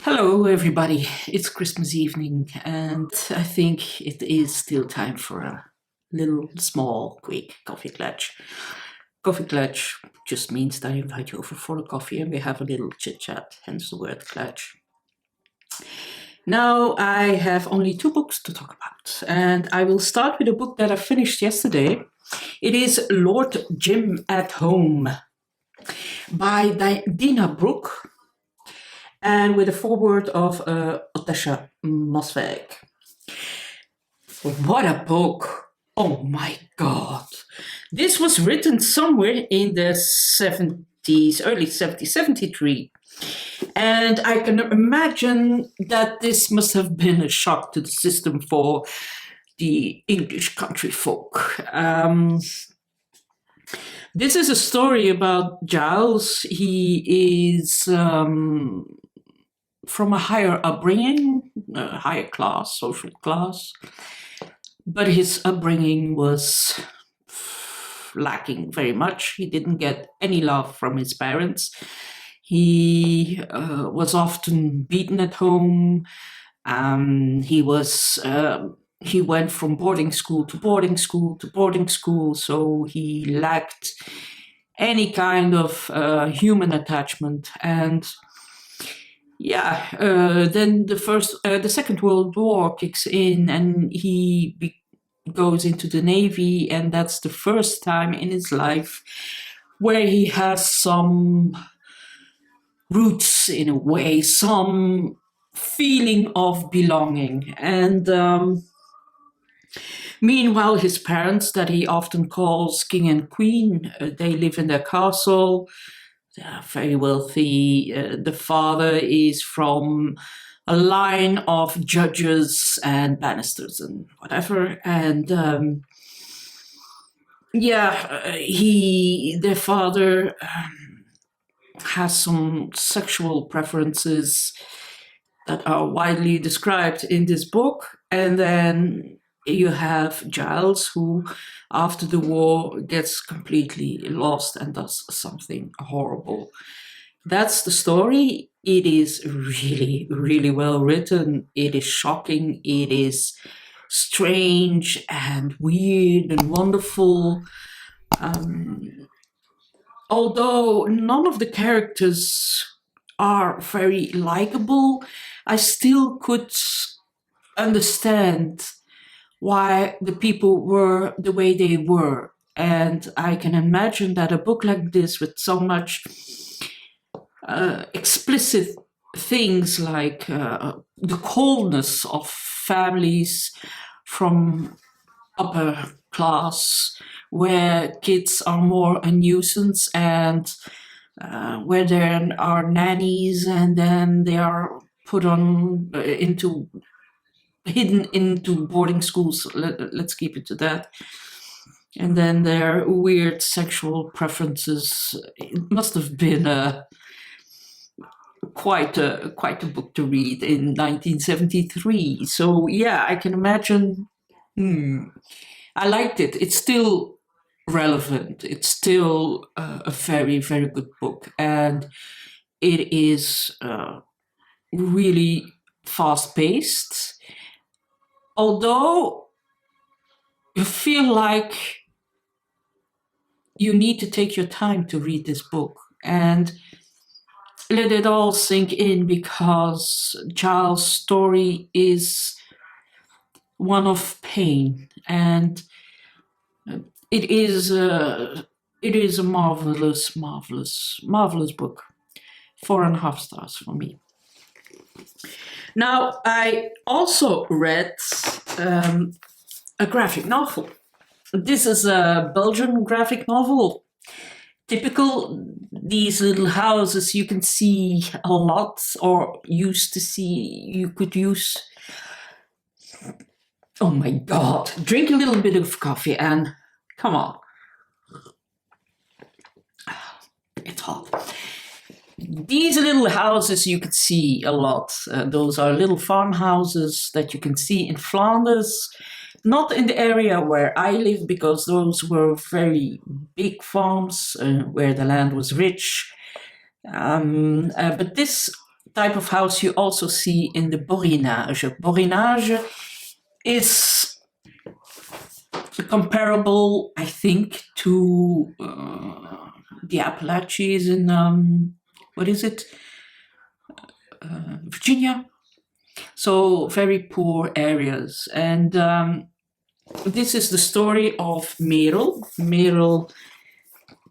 Hello, everybody. It's Christmas evening, and I think it is still time for a little, small, quick coffee clutch. Coffee clutch just means that I invite you over for a coffee and we have a little chit chat, hence the word clutch. Now, I have only 2 books to talk about, and I will start with a book that I finished yesterday. It is Lord Jim at Home by Dinah Brooke, and with a foreword of Lodewijk. What a book! Oh my God! This was written somewhere in the 70s, early 70s, 73. And I can imagine that this must have been a shock to the system for the English country folk. This is a story about Giles. He is from a higher upbringing, a higher class, social class, but his upbringing was lacking very much. He didn't get any love from his parents. He was often beaten at home. He went from boarding school to boarding school to boarding school, so he lacked any kind of human attachment. And then the Second World War kicks in, and he goes into the Navy, and that's the first time in his life where he has some roots in a way, some feeling of belonging. And meanwhile, his parents, that he often calls king and queen, they live in their castle. They are very wealthy. The father is from a line of judges and barristers and whatever. And their father has some sexual preferences that are widely described in this book. And then you have Giles, who after the war gets completely lost and does something horrible. That's the story. It is really, really well written. It is shocking. It is strange and weird and wonderful. Although none of the characters are very likable, I still could understand why the people were the way they were. And I can imagine that a book like this, with so much explicit things like the coldness of families from upper class, where kids are more a nuisance, and where there are nannies, and then they are put on hidden into boarding schools. Let's keep it to that. And then their weird sexual preferences. It must have been quite a book to read in 1973. So yeah, I can imagine. I liked it. It's still relevant. It's still a very, very good book, and it is really fast-paced. Although you feel like you need to take your time to read this book and let it all sink in, because Giles' story is one of pain, and it is a marvelous, marvelous, marvelous book. 4.5 stars for me. Now, I also read a graphic novel. This is a Belgian graphic novel. Typical, these little houses you can see a lot, or used to see, you could use. Oh my God, drink a little bit of coffee and come on. It's hot. These little houses you could see a lot. Those are little farmhouses that you can see in Flanders. Not in the area where I live, because those were very big farms where the land was rich. But this type of house you also see in the borinage. Borinage is comparable, I think, to the Appalachians in, what is it? Virginia. So very poor areas. And this is the story of Merel. Merel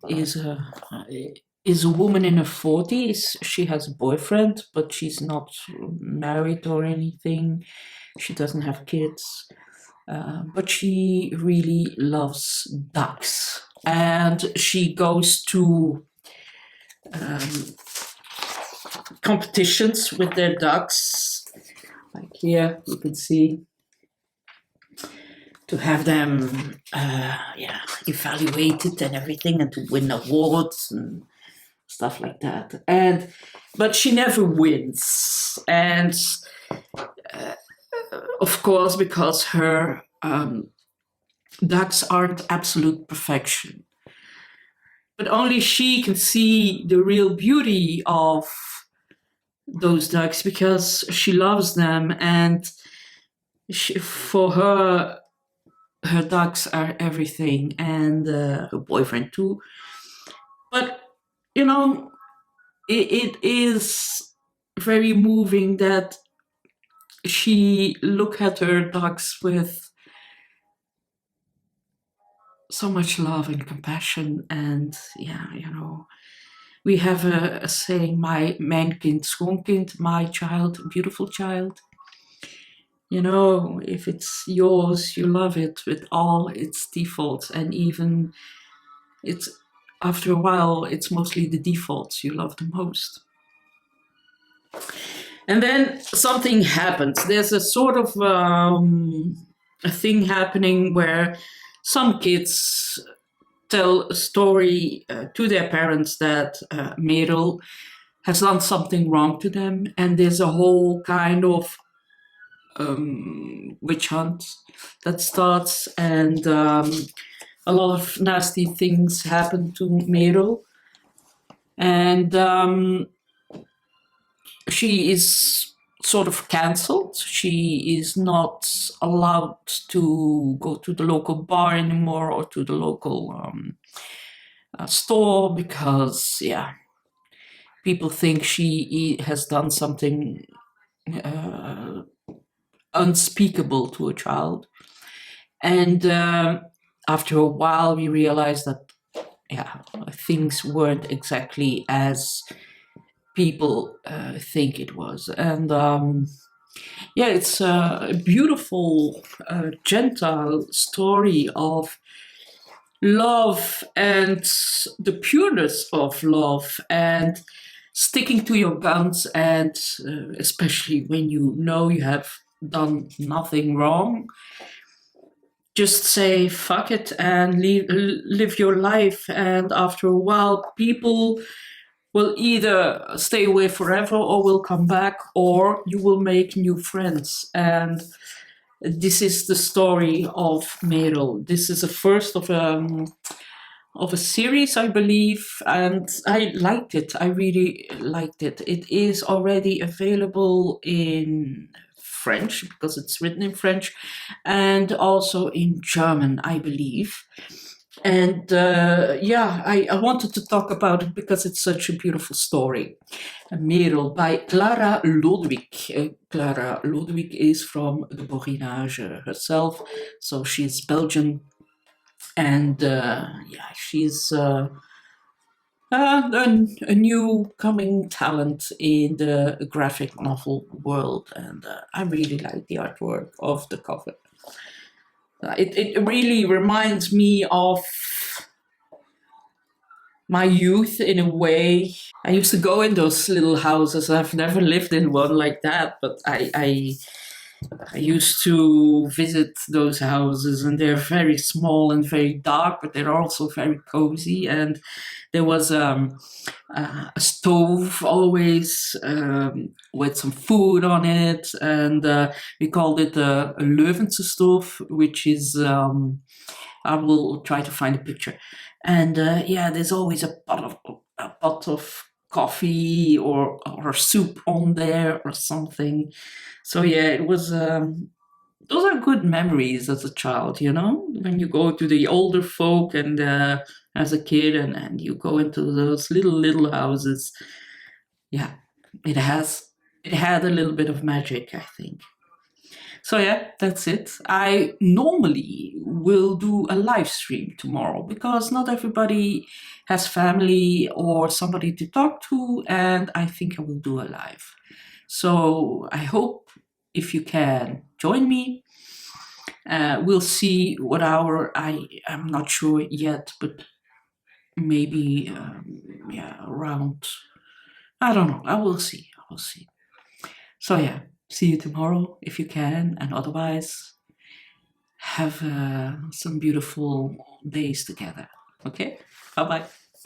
is a woman in her 40s. She has a boyfriend, but she's not married or anything. She doesn't have kids. But she really loves ducks. And she goes to competitions with their ducks. Like here, you can see, to have them evaluated and everything, and to win awards and stuff like that. But she never wins. And of course, because her ducks aren't absolute perfection. But only she can see the real beauty of those ducks, because she loves them, and for her ducks are everything, and her boyfriend too. But, you know, it is very moving that she look at her ducks with so much love and compassion. And we have a saying, mijn kind, schoonkind, my child, beautiful child. If it's yours, you love it with all its defaults, and even after a while, it's mostly the defaults you love the most. And then something happens. There's a sort of a thing happening where some kids tell a story to their parents that Merel has done something wrong to them, and there's a whole kind of witch hunt that starts, and a lot of nasty things happen to Merel, and she is sort of cancelled. She is not allowed to go to the local bar anymore, or to the local store, because people think she has done something unspeakable to a child. And after a while, we realized that things weren't exactly as people think it was. And it's a beautiful, gentle story of love, and the pureness of love, and sticking to your guns, and especially when you know you have done nothing wrong, just say fuck it and live your life. And after a while, people will either stay away forever, or will come back, or you will make new friends. And this is the story of Merel. This is the first of a series, I believe, and I liked it. I really liked it. It is already available in French, because it's written in French, and also in German, I believe. And I wanted to talk about it because it's such a beautiful story. Merel by Clara Lodewijk. Clara Lodewijk is from the Borinage herself, so she's Belgian. And she's a new coming talent in the graphic novel world, and I really like the artwork of the cover. It really reminds me of my youth in a way. I used to go in those little houses. I've never lived in one like that, but I used to visit those houses, and they're very small and very dark, but they're also very cozy. And there was a stove always with some food on it, and we called it a Leuvense stove, which is, I will try to find a picture. And there's always a pot of coffee or soup on there or something. So yeah, it was. Those are good memories as a child, you know, when you go to the older folk and as a kid and you go into those little houses. Yeah, it had a little bit of magic, I think. So yeah, that's it. I normally will do a live stream tomorrow because not everybody has family or somebody to talk to, and I think I will do a live. So I hope if you can join me. We'll see what hour. I'm not sure yet, but maybe yeah, around. I don't know. I will see. I will see. So yeah, see you tomorrow if you can, and otherwise have some beautiful days together. Okay, bye bye.